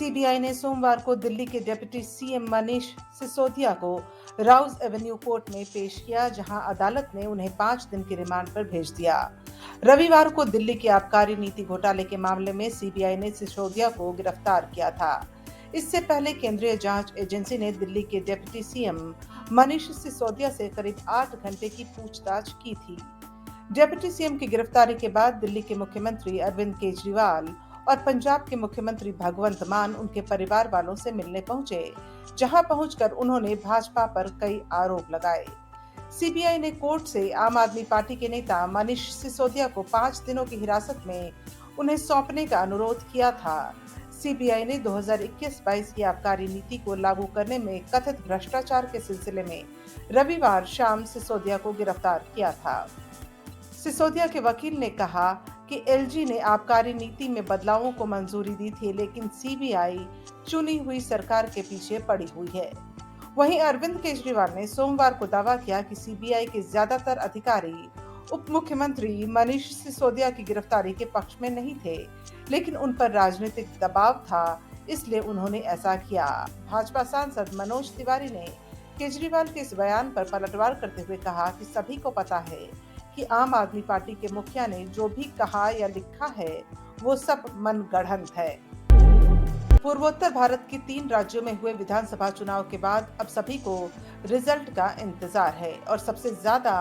CBI ने सोमवार को दिल्ली के डिप्टी सीएम मनीष सिसोदिया को राउज एवेन्यू कोर्ट में पेश किया, जहां अदालत ने उन्हें 5 दिन की रिमांड पर भेज दिया। रविवार को दिल्ली के आबकारी नीति घोटाले के मामले में सीबीआई ने सिसोदिया को गिरफ्तार किया था। इससे पहले केंद्रीय जांच एजेंसी ने दिल्ली के डिप्टी सीएम मनीष सिसोदिया से करीब 8 घंटे की पूछताछ की थी। डिप्टी सीएम की गिरफ्तारी के बाद दिल्ली के मुख्यमंत्री अरविंद केजरीवाल और पंजाब के मुख्यमंत्री भगवंत मान उनके परिवार वालों से मिलने पहुंचे, जहां पहुंचकर उन्होंने भाजपा पर कई आरोप लगाए। सीबीआई ने कोर्ट से आम आदमी पार्टी के नेता मनीष सिसोदिया को 5 दिनों की हिरासत में उन्हें सौंपने का अनुरोध किया था। सीबीआई ने 2021-22 की आबकारी नीति को लागू करने में कथित भ्रष्टाचार के सिलसिले में रविवार शाम सिसोदिया को गिरफ्तार किया था। सिसोदिया के वकील ने कहा कि एलजी ने आबकारी नीति में बदलावों को मंजूरी दी थी, लेकिन सीबीआई चुनी हुई सरकार के पीछे पड़ी हुई है। वहीं अरविंद केजरीवाल ने सोमवार को दावा किया कि सीबीआई के ज्यादातर अधिकारी उप मुख्यमंत्री मनीष सिसोदिया की गिरफ्तारी के पक्ष में नहीं थे, लेकिन उन पर राजनीतिक दबाव था, इसलिए उन्होंने ऐसा किया। भाजपा सांसद मनोज तिवारी ने केजरीवाल के इस बयान पर पलटवार करते हुए कहा कि सभी को पता है कि आम आदमी पार्टी के मुखिया ने जो भी कहा या लिखा है वो सब मनगढ़ंत है। पूर्वोत्तर भारत के 3 राज्यों में हुए विधानसभा चुनाव के बाद अब सभी को रिजल्ट का इंतजार है और सबसे ज्यादा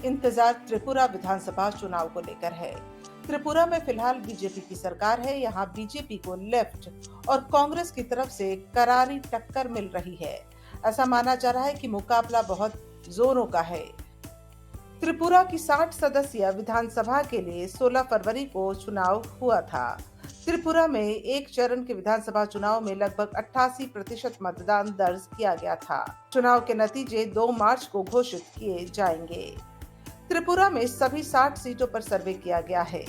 इंतजार त्रिपुरा विधानसभा चुनाव को लेकर है। त्रिपुरा में फिलहाल बीजेपी की सरकार है। यहाँ बीजेपी को लेफ्ट और कांग्रेस की तरफ से करारी टक्कर मिल रही है। ऐसा माना जा रहा है कि मुकाबला बहुत जोरों का है। त्रिपुरा की 60 सदस्यीय विधानसभा के लिए 16 फरवरी को चुनाव हुआ था। त्रिपुरा में एक चरण के विधानसभा चुनाव में लगभग 88% मतदान दर्ज किया गया था। चुनाव के नतीजे 2 मार्च को घोषित किए जाएंगे। त्रिपुरा में सभी 60 सीटों पर सर्वे किया गया है।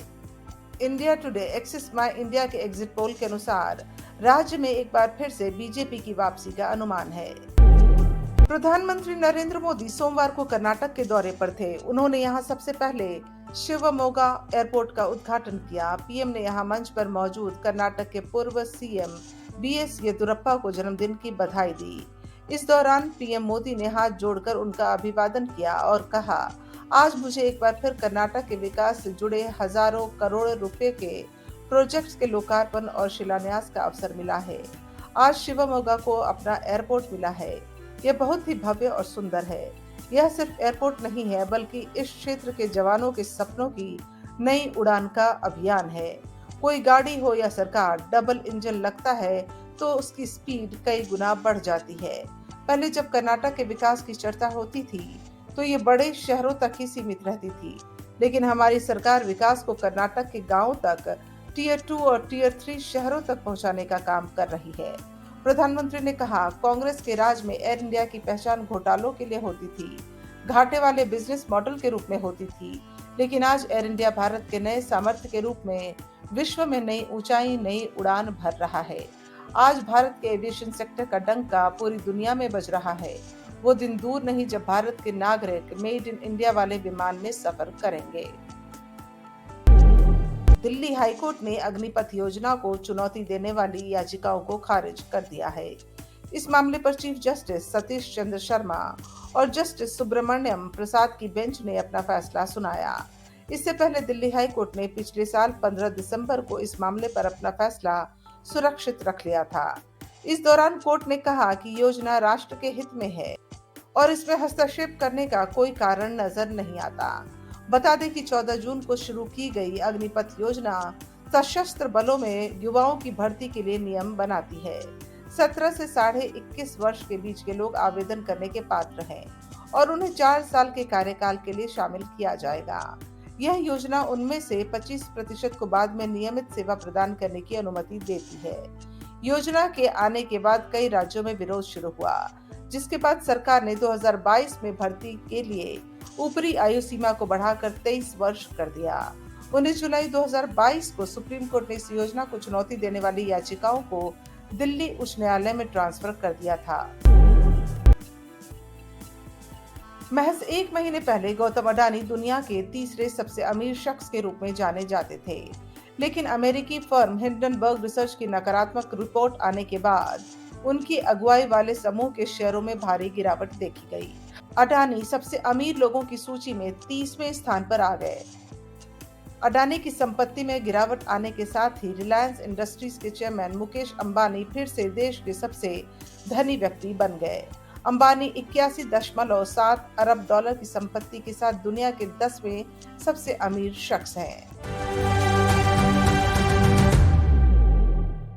इंडिया टुडे एक्सिस माई इंडिया के एग्जिट पोल के अनुसार राज्य में एक बार फिर से बीजेपी की वापसी का अनुमान है। प्रधानमंत्री नरेंद्र मोदी सोमवार को कर्नाटक के दौरे पर थे। उन्होंने यहां सबसे पहले शिवमोगा एयरपोर्ट का उद्घाटन किया। पीएम ने यहां मंच पर मौजूद कर्नाटक के पूर्व सीएम बीएस येदियुरप्पा को जन्मदिन की बधाई दी। इस दौरान पीएम मोदी ने हाथ जोड़कर उनका अभिवादन किया और कहा, आज मुझे एक बार फिर कर्नाटक के विकास से जुड़े हजारों करोड़ रुपए के प्रोजेक्ट्स के लोकार्पण और शिलान्यास का अवसर मिला है। आज शिवमोगा को अपना एयरपोर्ट मिला है। यह बहुत ही भव्य और सुंदर है। यह सिर्फ एयरपोर्ट नहीं है, बल्कि इस क्षेत्र के जवानों के सपनों की नई उड़ान का अभियान है। कोई गाड़ी हो या सरकार, डबल इंजन लगता है तो उसकी स्पीड कई गुना बढ़ जाती है। पहले जब कर्नाटक के विकास की चर्चा होती थी तो ये बड़े शहरों तक ही सीमित रहती थी, लेकिन हमारी सरकार विकास को कर्नाटक के गांवों तक, टियर 2 और टियर 3 शहरों तक पहुंचाने का काम कर रही है। प्रधानमंत्री ने कहा, कांग्रेस के राज में एयर इंडिया की पहचान घोटालों के लिए होती थी, घाटे वाले बिजनेस मॉडल के रूप में होती थी, लेकिन आज एयर इंडिया भारत के नए सामर्थ्य के रूप में विश्व में नई ऊंचाई, नई उड़ान भर रहा है। आज भारत के एविएशन सेक्टर का डंका पूरी दुनिया में बज रहा है। वो दिन दूर नहीं जब भारत के नागरिक मेड इन इंडिया वाले विमान में सफर करेंगे। दिल्ली हाईकोर्ट ने अग्निपथ योजना को चुनौती देने वाली याचिकाओं को खारिज कर दिया है। इस मामले पर चीफ जस्टिस सतीश चंद्र शर्मा और जस्टिस सुब्रमण्यम प्रसाद की बेंच ने अपना फैसला सुनाया। इससे पहले दिल्ली हाईकोर्ट ने पिछले साल 15 दिसंबर को इस मामले पर अपना फैसला सुरक्षित रख लिया था। इस दौरान कोर्ट ने कहा कि योजना राष्ट्र के हित में है और इसमें हस्तक्षेप करने का कोई कारण नजर नहीं आता। बता दें कि 14 जून को शुरू की गई अग्निपथ योजना सशस्त्र बलों में युवाओं की भर्ती के लिए नियम बनाती है। 17 से 21.5 वर्ष के बीच के लोग आवेदन करने के पात्र हैं और उन्हें 4 साल के कार्यकाल के लिए शामिल किया जाएगा। यह योजना उनमें से 25% को बाद में नियमित सेवा प्रदान करने की अनुमति देती है। योजना के आने के बाद कई राज्यों में विरोध शुरू हुआ, जिसके बाद सरकार ने 2022 में भर्ती के लिए ऊपरी आयु सीमा को बढ़ाकर 23 वर्ष कर दिया। 19 जुलाई 2022 को सुप्रीम कोर्ट ने इस योजना को चुनौती देने वाली याचिकाओं को दिल्ली उच्च न्यायालय में ट्रांसफर कर दिया था। महज 1 महीने पहले गौतम अडानी दुनिया के तीसरे सबसे अमीर शख्स के रूप में जाने जाते थे। लेकिन अमेरिकी फर्म हिंडनबर्ग रिसर्च की नकारात्मक रिपोर्ट आने के बाद उनकी अगुवाई वाले समूह के शेयरों में भारी गिरावट देखी गई। अडानी सबसे अमीर लोगों की सूची में 30वें स्थान पर आ गए। अडानी की संपत्ति में गिरावट आने के साथ ही रिलायंस इंडस्ट्रीज के चेयरमैन मुकेश अंबानी फिर से देश के सबसे धनी व्यक्ति बन गए। अंबानी 81.7 अरब डॉलर की संपत्ति के साथ दुनिया के 10वें सबसे अमीर शख्स हैं।